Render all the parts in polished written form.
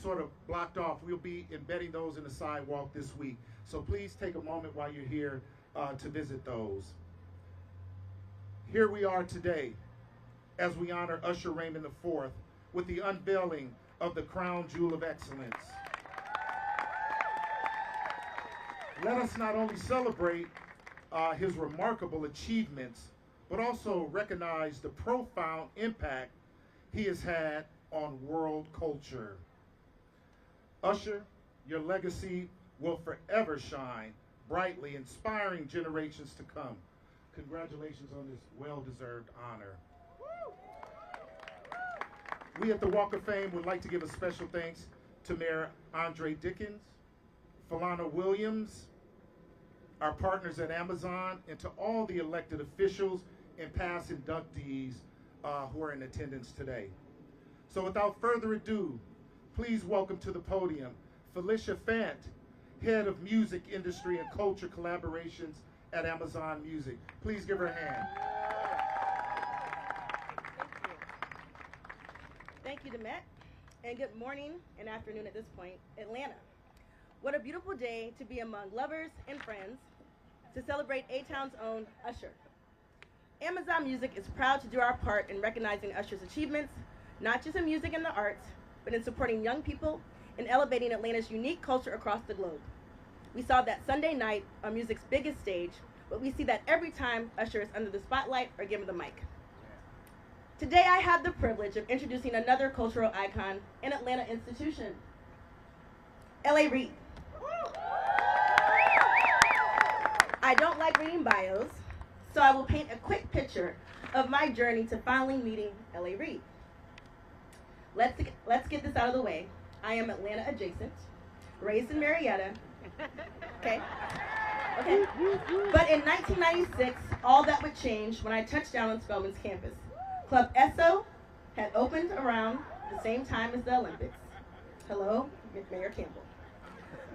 sort of blocked off. We'll be embedding those in the sidewalk this week. So please take a moment while you're here to visit those. Here we are today as we honor Usher Raymond IV with the unveiling of the Crown Jewel of Excellence. Let us not only celebrate his remarkable achievements, but also recognize the profound impact he has had on world culture. Usher, your legacy will forever shine brightly, inspiring generations to come. Congratulations on this well-deserved honor. We at the Walk of Fame would like to give a special thanks to Mayor Andre Dickens, Falana Williams, our partners at Amazon, and to all the elected officials and past inductees who are in attendance today. So without further ado, please welcome to the podium Felicia Fant, Head of Music Industry and Culture Collaborations at Amazon Music. Please give her a hand. Thank you, Demet, and good morning and afternoon at this point, Atlanta. What a beautiful day to be among lovers and friends to celebrate A-Town's own Usher. Amazon Music is proud to do our part in recognizing Usher's achievements, not just in music and the arts, but in supporting young people and elevating Atlanta's unique culture across the globe. We saw that Sunday night on music's biggest stage, but we see that every time Usher is under the spotlight or given the mic. Today I have the privilege of introducing another cultural icon and Atlanta institution, L.A. Reid. I don't like reading bios, so I will paint a quick picture of my journey to finally meeting L.A. Reid. Let's get this out of the way. I am Atlanta adjacent, raised in Marietta. Okay. But in 1996, all that would change when I touched down on Spelman's campus. Club Esso had opened around the same time as the Olympics. Hello, Mayor Campbell.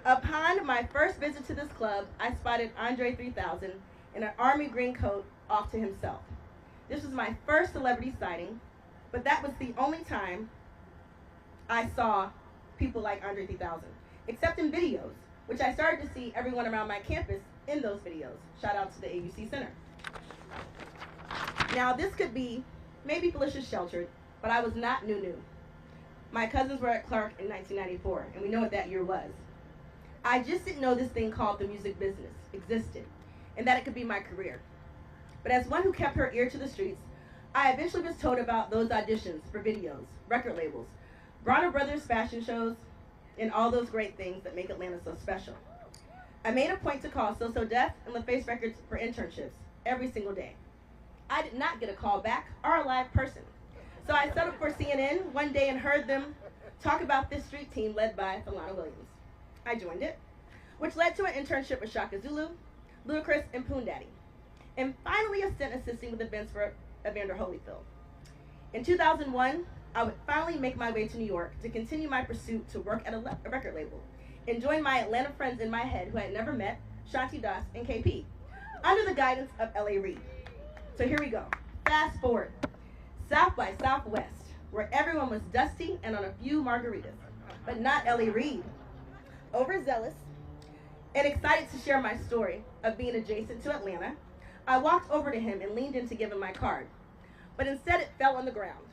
Upon my first visit to this club, I spotted Andre 3000 in an army green coat off to himself. This was my first celebrity sighting, but that was the only time I saw people like Andre 3000, except in videos, which I started to see everyone around my campus in those videos. Shout out to the ABC Center. Now this could be maybe Felicia sheltered, but I was not new. My cousins were at Clark in 1994, and we know what that year was. I just didn't know this thing called the music business existed, and that it could be my career. But as one who kept her ear to the streets, I eventually was told about those auditions for videos, record labels, Bronner Brothers fashion shows, and all those great things that make Atlanta so special. I made a point to call So So Def and LaFace Records for internships every single day. I did not get a call back or a live person. So I settled for CNN one day and heard them talk about this street team led by Falana Williams. I joined it, which led to an internship with Shaka Zulu, Ludacris, and Poon Daddy, and finally a stint assisting with events for Evander Holyfield. In 2001, I would finally make my way to New York to continue my pursuit to work at a record label and join my Atlanta friends in my head who I had never met, Shanti Das and KP, under the guidance of L.A. Reid. So here we go. Fast forward. South by Southwest, where everyone was dusty and on a few margaritas, but not L.A. Reid. Overzealous and excited to share my story of being adjacent to Atlanta, I walked over to him and leaned in to give him my card, but instead it fell on the ground.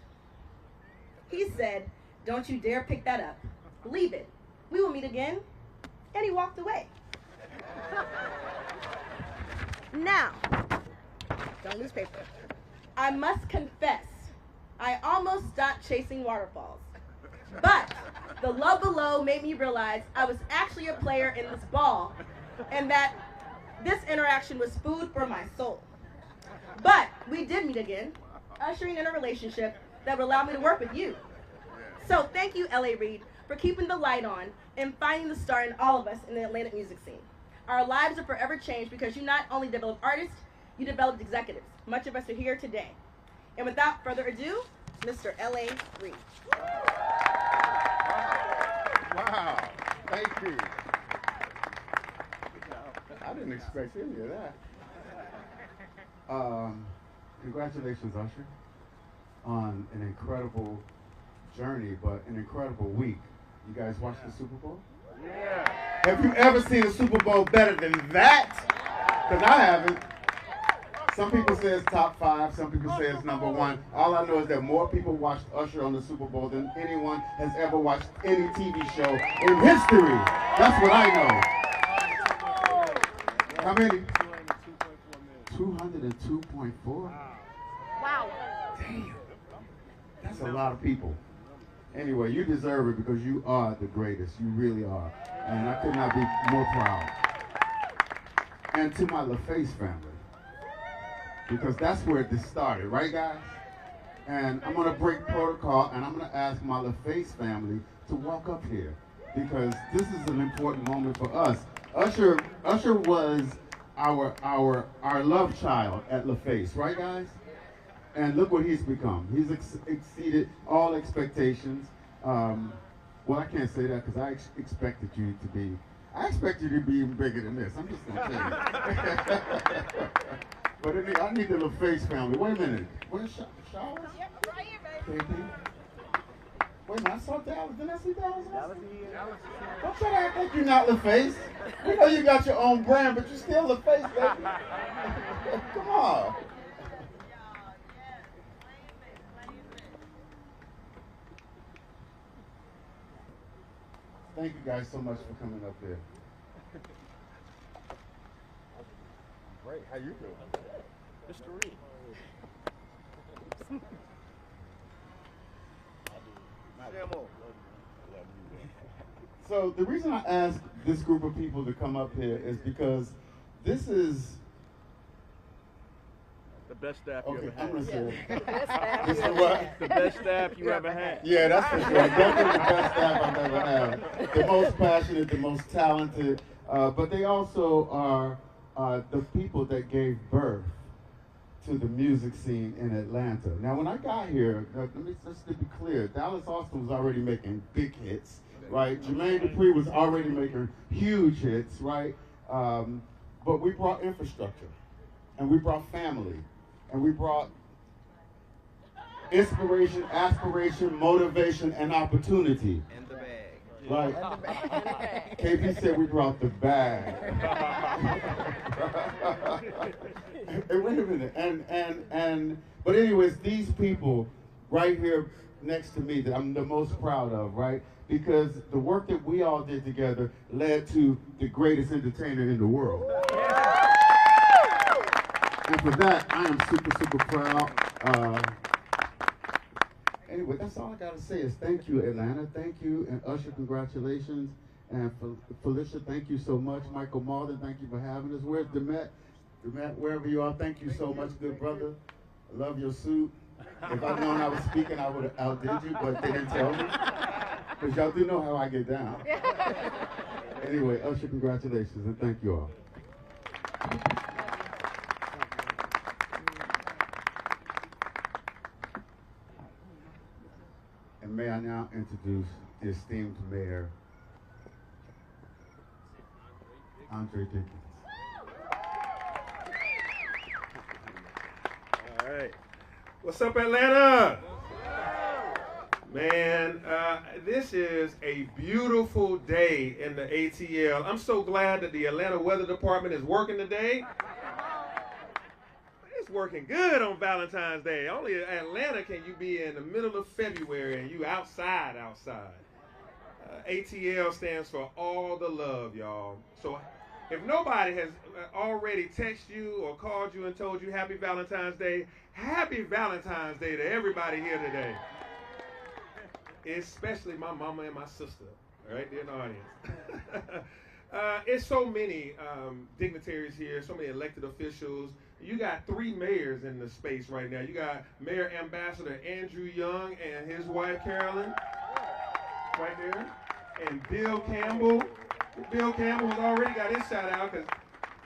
He said, "Don't you dare pick that up. Leave it. We will meet again." And he walked away. Now, don't lose paper. I must confess, I almost stopped chasing waterfalls. But the love below made me realize I was actually a player in this ball and that this interaction was food for my soul. But we did meet again, ushering in a relationship that would allow me to work with you. So thank you, L.A. Reid, for keeping the light on and finding the star in all of us in the Atlanta music scene. Our lives are forever changed because you not only developed artists, you developed executives. Much of us are here today. And without further ado, Mr. L.A. Reid. Wow, thank you. I didn't expect any of that. Congratulations, Usher, on an incredible journey, but an incredible week. You guys watch the Super Bowl? Yeah. Have you ever seen a Super Bowl better than that? Because I haven't. Some people say it's top 5, some people say it's number 1. All I know is that more people watched Usher on the Super Bowl than anyone has ever watched any TV show in history. That's what I know. How many? 202.4? Wow. Damn. That's a lot of people. Anyway, you deserve it because you are the greatest. You really are. And I could not be more proud. And to my LaFace family, because that's where this started, right, guys? And I'm going to break protocol, and I'm going to ask my LaFace family to walk up here, because this is an important moment for us. Usher was our love child at LaFace, right, guys? And look what he's become. He's exceeded all expectations. Well, I can't say that because I expected you to be even bigger than this. I'm just going to tell you. But I need the LaFace family. Wait a minute. Where's Shaw? Yep, right here, baby. KP? Wait a minute, I saw Dallas. Didn't I see Dallas? Don't try to act like you're not LaFace. We know you got your own brand, but you're still LaFace, baby. Come on. Thank you guys so much for coming up here. Great. How you doing? Mr. Reed. So the reason I asked this group of people to come up here is because this is The best staff you okay. ever I'm had. gonna say This this is what. The best staff you ever had. Yeah, that's for sure. Definitely the best staff I've ever had. The most passionate, the most talented, but they also are the people that gave birth to the music scene in Atlanta. Now, when I got here, let's be clear, Dallas Austin was already making big hits, right? Jermaine Dupri was already making huge hits, right? But we brought infrastructure, and we brought family, and we brought inspiration, aspiration, motivation, and opportunity. And the bag. Right. KP said we brought the bag. Hey, wait a minute. But anyways, these people right here next to me that I'm the most proud of, right? Because the work that we all did together led to the greatest entertainer in the world. And for that, I am super, super proud. Anyway, that's all I got to say is thank you, Atlanta. Thank you. And Usher, congratulations. And Felicia, thank you so much. Michael Malden, thank you for having us. Where's Demet? Demet, wherever you are, thank you so much, good brother. I love your suit. If I'd known I was speaking, I would have outdid you, but they didn't tell me. Because y'all do know how I get down. Anyway, Usher, congratulations, and thank you all. And may I now introduce the esteemed mayor, Andre Dickens. All right. What's up, Atlanta? Man, this is a beautiful day in the ATL. I'm so glad that the Atlanta Weather Department is working today. It's working good on Valentine's Day. Only in Atlanta can you be in the middle of February and you outside. ATL stands for all the love, y'all. So if nobody has already texted you or called you and told you happy Valentine's Day to everybody here today. Especially my mama and my sister, right there in the audience. It's so many dignitaries here, so many elected officials. You got 3 mayors in the space right now. You got Mayor Ambassador Andrew Young and his wife Carolyn, right there. And Bill Campbell. Bill Campbell has already got his shout out because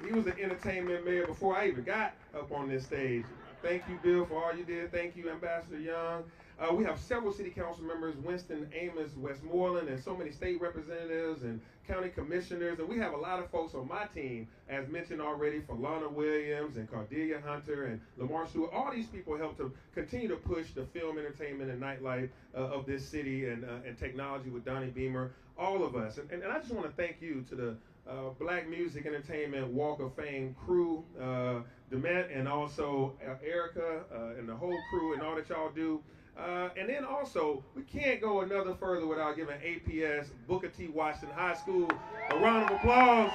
he was an entertainment mayor before I even got up on this stage. Thank you, Bill, for all you did. Thank you, Ambassador Young. We have several city council members, Winston, Amos, Westmoreland, and so many state representatives and county commissioners. And we have a lot of folks on my team, as mentioned already, Falana Williams and Cordelia Hunter and Lamar Stewart. All these people help to continue to push the film, entertainment, and nightlife of this city and technology with Donnie Beamer, all of us. And I just want to thank you to the Black Music Entertainment Walk of Fame crew, Demet, and also Erica and the whole crew and all that y'all do. And then also, we can't go another further without giving APS Booker T. Washington High School a round of applause.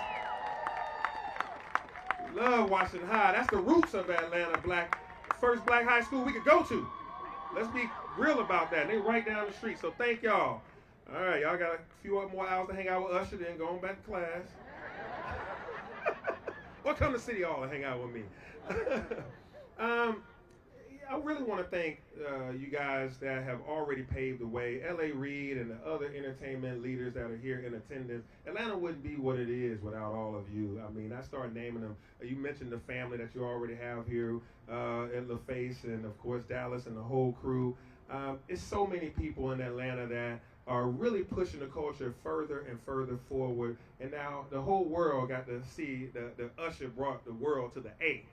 We love Washington High. That's the roots of Atlanta, first black high school we could go to. Let's be real about that. They right down the street, so thank y'all. All right, y'all got a few more hours to hang out with Usher, then go on back to class. Or come to City Hall and hang out with me. I really want to thank you guys that have already paved the way. L.A. Reid and the other entertainment leaders that are here in attendance. Atlanta wouldn't be what it is without all of you. I mean, I started naming them. You mentioned the family that you already have here at LaFace and, of course, Dallas and the whole crew. It's so many people in Atlanta that are really pushing the culture further and further forward. And now the whole world got to see the Usher brought the world to the A.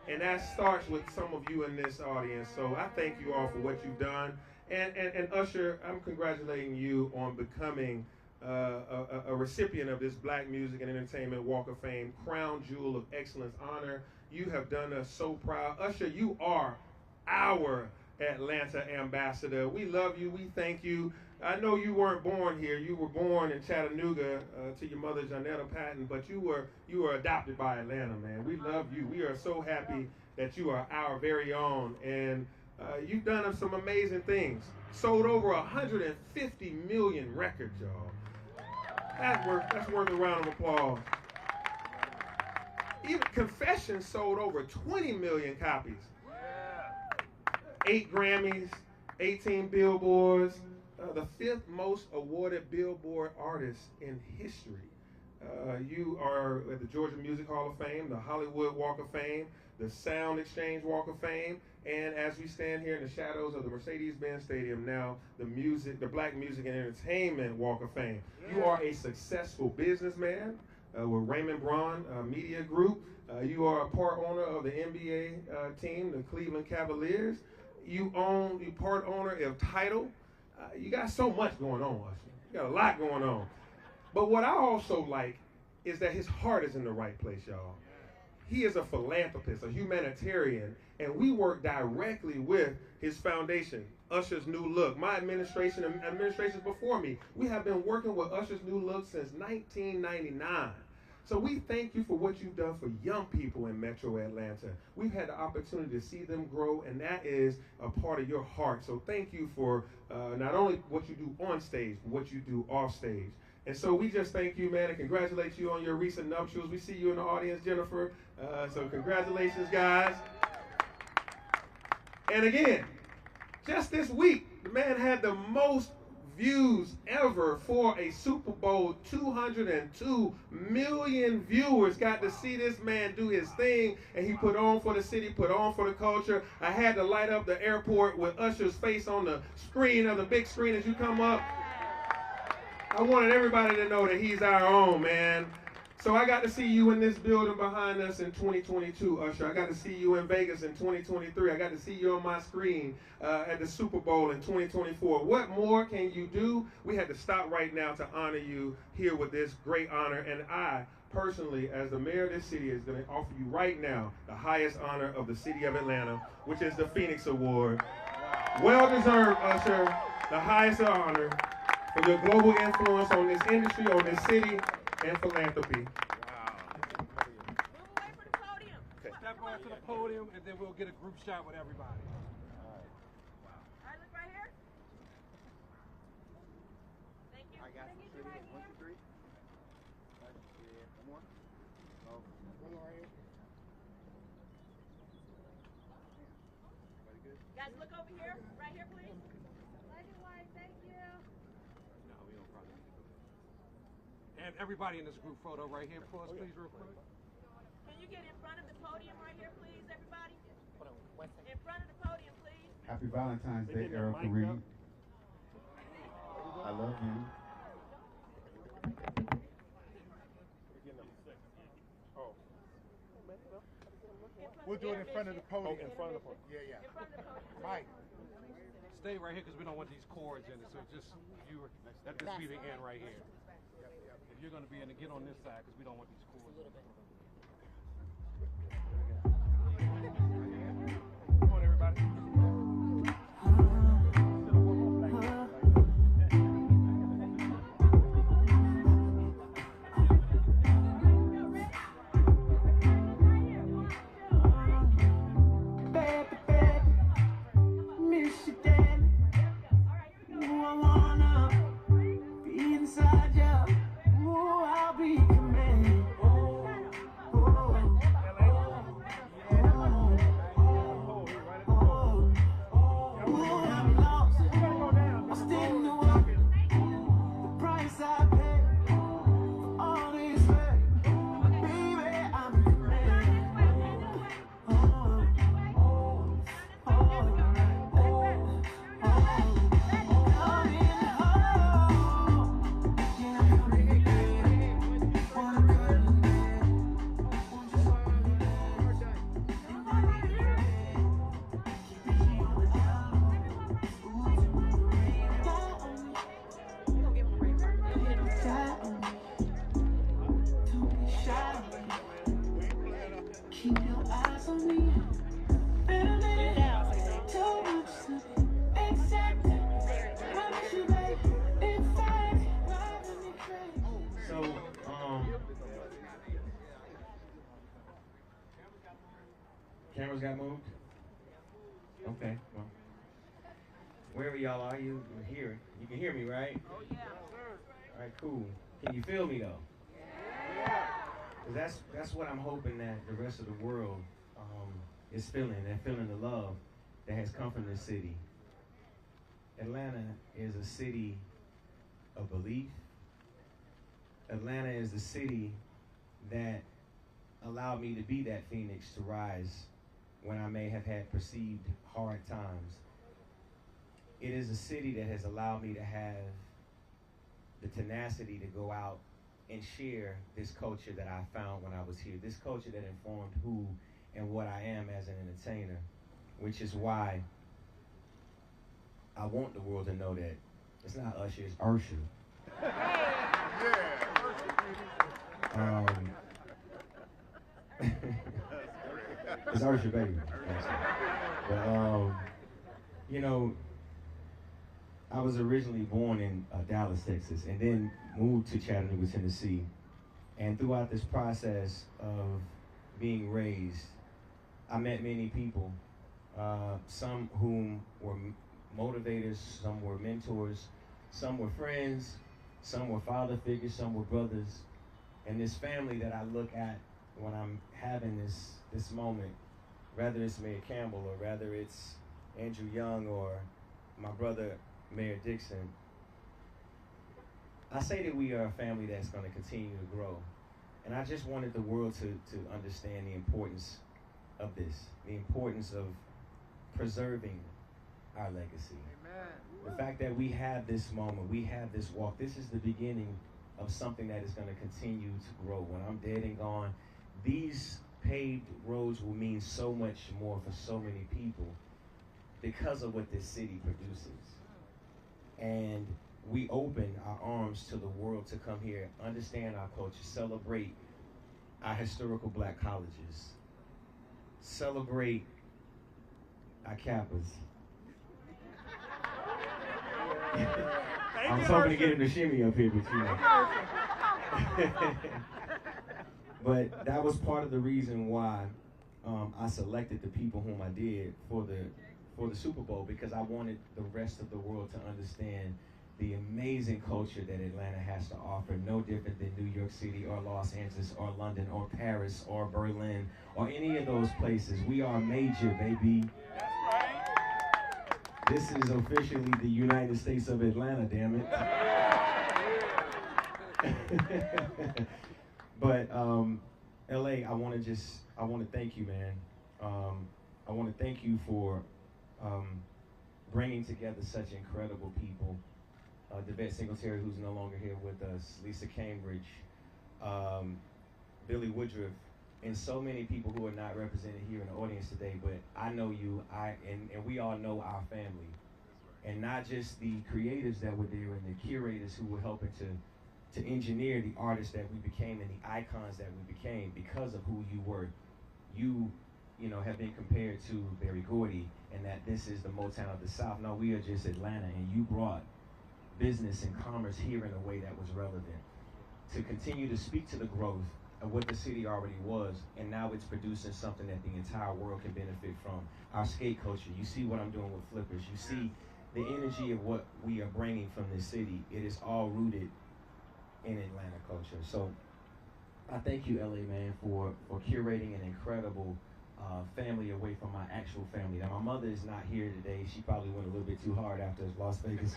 And that starts with some of you in this audience. So I thank you all for what you've done. And Usher, I'm congratulating you on becoming a recipient of this Black Music and Entertainment Walk of Fame, Crown Jewel of Excellence honor. You have done us so proud. Usher, you are our Atlanta ambassador. We love you. We thank you. I know you weren't born here. You were born in Chattanooga to your mother, Janetta Patton, but you were adopted by Atlanta, man. We love you. We are so happy that you are our very own. And you've done some amazing things. Sold over 150 million records, y'all. That's worth a round of applause. Even Confessions sold over 20 million copies. 8 Grammys, 18 Billboards. The 5th most awarded Billboard artist in history. You are at the Georgia Music Hall of Fame, the Hollywood Walk of Fame, the Sound Exchange Walk of Fame, and as we stand here in the shadows of the Mercedes-Benz Stadium now, the Black Music and Entertainment Walk of Fame. You are a successful businessman with Raymond Braun Media Group. You are a part owner of the NBA team, the Cleveland Cavaliers. You part owner of Tidal. You got so much going on, Usher. You got a lot going on. But what I also like is that his heart is in the right place, y'all. He is a philanthropist, a humanitarian, and we work directly with his foundation, Usher's New Look. My administration and administrations before me, we have been working with Usher's New Look since 1999. So we thank you for what you've done for young people in Metro Atlanta. We've had the opportunity to see them grow, and that is a part of your heart. So thank you for not only what you do on stage, but what you do off stage. And so we just thank you, man, and congratulate you on your recent nuptials. We see you in the audience, Jennifer. So congratulations, guys. And again, just this week, the man had the most views ever for a Super Bowl. 202 million viewers got to see this man do his thing, and he put on for the city, put on for the culture. I had to light up the airport with Usher's face on the screen, of the big screen as you come up. I wanted everybody to know that he's our own, man. So I got to see you in this building behind us in 2022, Usher. I got to see you in Vegas in 2023. I got to see you on my screen at the Super Bowl in 2024. What more can you do? We had to stop right now to honor you here with this great honor. And I, personally, as the mayor of this city, is going to offer you right now the highest honor of the city of Atlanta, which is the Phoenix Award. Well deserved, Usher. The highest honor for your global influence on this industry, on this city, and philanthropy. Wow. Move away from the podium. Okay. Step onto the podium, and then we'll get a group shot with everybody. All right, look right here. Thank you. I got Thank some you. Right One, here. two, three. Yeah. One more. Oh, one more right here. Everybody good? Guys, look over here. Right here, please. Black and white. Thank you. No, we don't probably need to do that. And everybody in this group photo right here, pause please real quick. Can you get in front of the podium right here, please, everybody? Hold on. One second. In front of the podium, please. Happy Valentine's They Day, getting the Erica mic Reed. up. I love you. Oh. We'll do it in front of the podium. Oh, in front of the podium. Yeah, yeah. Mike. Stay right here because we don't want these cords in it. So just you let this be the end right here. If you're going to be in it, get on this side because we don't want these cords. Come on, everybody. Cameras got moved? Okay, well. Wherever y'all are, you can hear. You can hear me, right? Oh, yeah. All right, cool. Can you feel me, though? Yeah. 'Cause that's what I'm hoping that the rest of the world is feeling. They're feeling the love that has come from this city. Atlanta is a city of belief. Atlanta is the city that allowed me to be that phoenix to rise when I may have had perceived hard times. It is a city that has allowed me to have the tenacity to go out and share this culture that I found when I was here, this culture that informed who and what I am as an entertainer, which is why I want the world to know that it's not Usher, it's Usher. It's Usher, baby. But, you know, I was originally born in Dallas, Texas, and then moved to Chattanooga, Tennessee. And throughout this process of being raised, I met many people, some whom were motivators, some were mentors, some were friends, some were father figures, some were brothers. And this family that I look at when I'm having this moment, whether it's Mayor Campbell or whether it's Andrew Young or my brother Mayor Dixon, I say that we are a family that's going to continue to grow. And I just wanted the world to understand the importance of this, the importance of preserving our legacy. Amen. The fact that we have this moment, we have this walk, this is the beginning of something that is going to continue to grow. When I'm dead and gone, these paved roads will mean so much more for so many people because of what this city produces. And we open our arms to the world to come here, understand our culture, celebrate our historical black colleges, celebrate our Kappas. I was hoping to get him to shimmy up here, but you know. But that was part of the reason why I selected the people whom I did for the Super Bowl, because I wanted the rest of the world to understand the amazing culture that Atlanta has to offer, no different than New York City or Los Angeles or London or Paris or Berlin or any of those places. We are major, baby. This is officially the United States of Atlanta, damn it. But LA, I want to thank you, man. I want to thank you for bringing together such incredible people. Devette Singletary, who's no longer here with us, Lisa Cambridge, Billy Woodruff, and so many people who are not represented here in the audience today. But I know you, and we all know our family, and not just the creatives that were there and the curators who were helping to engineer the artists that we became and the icons that we became because of who you were. You know, have been compared to Berry Gordy, and that this is the Motown of the South. No, we are just Atlanta, and you brought business and commerce here in a way that was relevant to continue to speak to the growth of what the city already was, and now it's producing something that the entire world can benefit from. Our skate culture, you see what I'm doing with flippers, you see the energy of what we are bringing from this city. It is all rooted in Atlanta culture. So I thank you, LA, man, for curating an incredible family away from my actual family. Now, my mother is not here today. She probably went a little bit too hard after Las Vegas.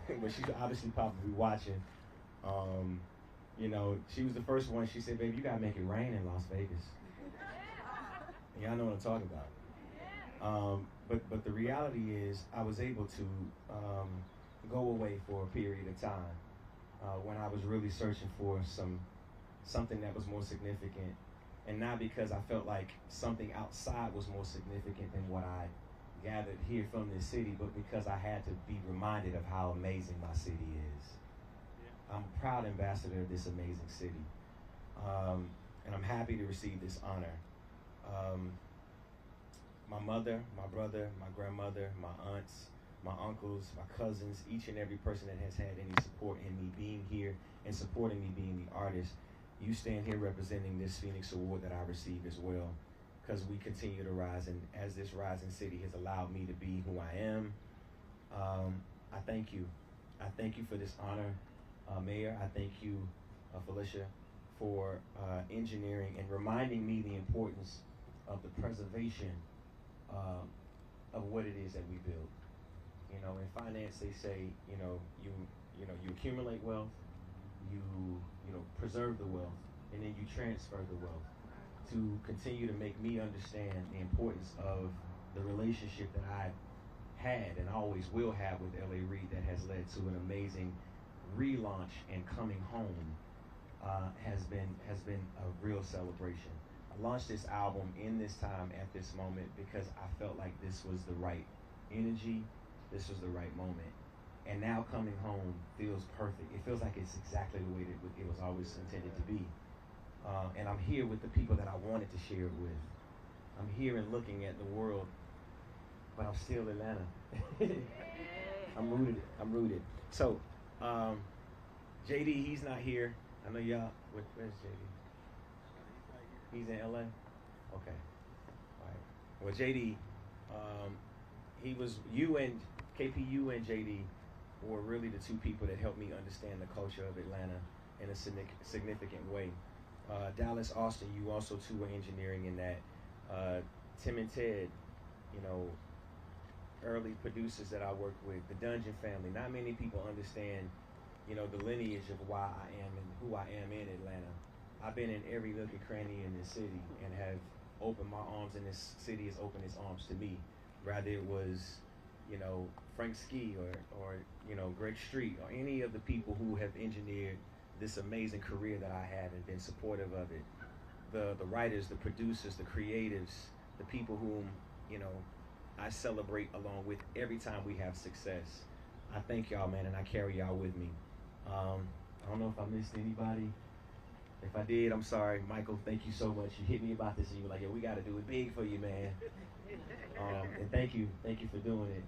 But she's obviously probably watching. You know, she was the first one. She said, baby, you gotta make it rain in Las Vegas. Y'all know what I'm talking about. But the reality is I was able to go away for a period of time when I was really searching for something that was more significant. And not because I felt like something outside was more significant than what I gathered here from this city, but because I had to be reminded of how amazing my city is. I'm a proud ambassador of this amazing city. And I'm happy to receive this honor. My mother, my brother, my grandmother, my aunts, my uncles, my cousins, each and every person that has had any support in me being here and supporting me being the artist, you stand here representing this Phoenix Award that I received as well, because we continue to rise, and as this rising city has allowed me to be who I am, I thank you. I thank you for this honor, Mayor. I thank you, Felicia, for engineering and reminding me the importance of the preservation of what it is that we build. You know, in finance, they say, you accumulate wealth, you preserve the wealth, and then you transfer the wealth to continue to make me understand the importance of the relationship that I've had and always will have with L.A. Reid that has led to an amazing relaunch and coming home has been a real celebration. I launched this album in this time at this moment because I felt like this was the right energy, this was the right moment. And now coming home feels perfect. It feels like it's exactly the way that it was always intended to be. And I'm here with the people that I wanted to share it with. I'm here and looking at the world, but I'm still Atlanta. I'm rooted. So, JD, he's not here. I know y'all, where's JD? He's in LA? Okay. All right. Well, JD, he was, you and KPU and JD were really the two people that helped me understand the culture of Atlanta in a significant way. Dallas, Austin, you also too were engineering in that. Tim and Ted, early producers that I worked with, the Dungeon family. Not many people understand, the lineage of why I am and who I am in Atlanta. I've been in every nook and cranny in this city and have opened my arms, and this city has opened its arms to me. Rather it was, Frank Ski or Greg Street or any of the people who have engineered this amazing career that I have and been supportive of it. The writers, the producers, the creatives, the people whom, I celebrate along with every time we have success. I thank y'all, man, and I carry y'all with me. I don't know if I missed anybody. If I did, I'm sorry. Michael, thank you so much. You hit me about this and you were like, yo, we got to do it big for you, man. And thank you for doing it.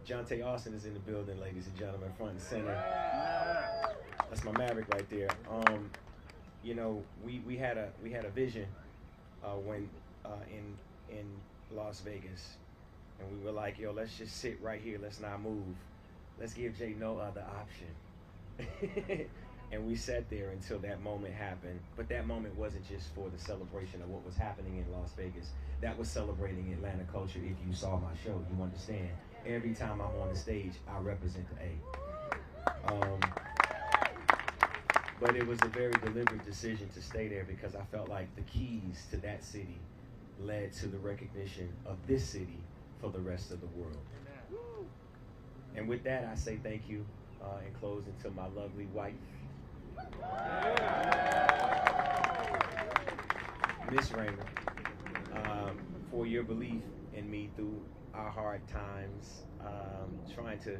Jonte Austin is in the building, ladies and gentlemen, front and center. That's my Maverick right there. We had a vision when in Las Vegas, and we were like, yo, let's just sit right here. Let's not move. Let's give Jay no other option. And we sat there until that moment happened. But that moment wasn't just for the celebration of what was happening in Las Vegas. That was celebrating Atlanta culture. If you saw my show, you understand. Every time I'm on the stage, I represent the A. But it was a very deliberate decision to stay there because I felt like the keys to that city led to the recognition of this city for the rest of the world. And with that, I say thank you in closing to my lovely wife, Miss Raymond, for your belief in me through our hard times, trying to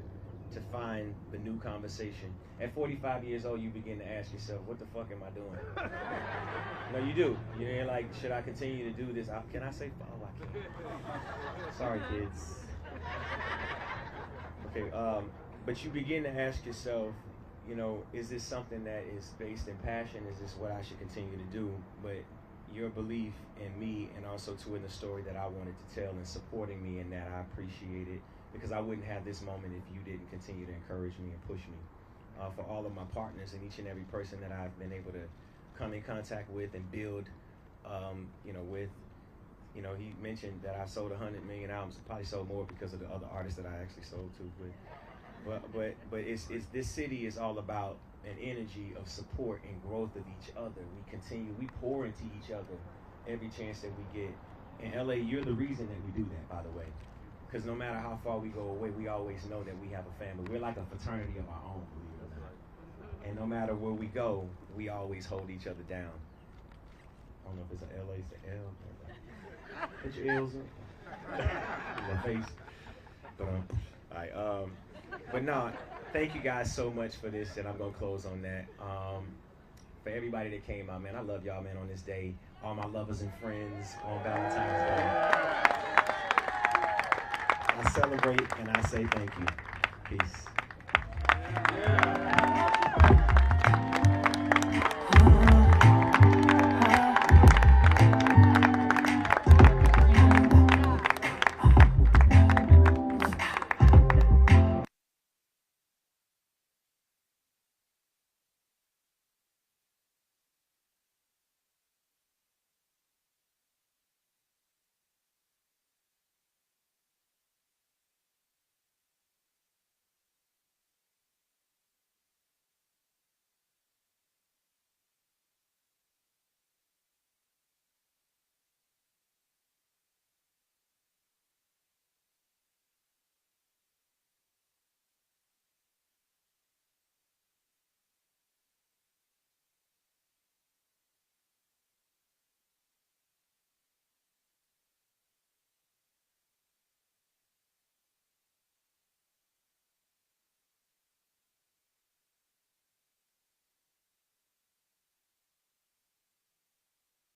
find the new conversation. At 45 years old, you begin to ask yourself, what the fuck am I doing? No, you do. You're like, should I continue to do this? Can I say, oh, I can't. Sorry, kids. Okay, but you begin to ask yourself, you know, is this something that is based in passion? Is this what I should continue to do? But your belief in me, and also in the story that I wanted to tell, and supporting me in that, I appreciate it, because I wouldn't have this moment if you didn't continue to encourage me and push me. For all of my partners and each and every person that I've been able to come in contact with and build, you know, with. You know, he mentioned that I sold 100 million albums. Probably sold more because of the other artists that I actually sold to. But it's this city is all about an energy of support and growth of each other. We pour into each other every chance that we get. In LA, you're the reason that we do that, by the way. Because no matter how far we go away, we always know that we have a family. We're like a fraternity of our own, believe it or not. And no matter where we go, we always hold each other down. I don't know if it's an L, it's an L. Put your L's in your face. But all right. But no, thank you guys so much for this, and I'm gonna close on that. For everybody that came out, man, I love y'all, man, on this day. All my lovers and friends on Valentine's Day. I celebrate and I say thank you. Peace.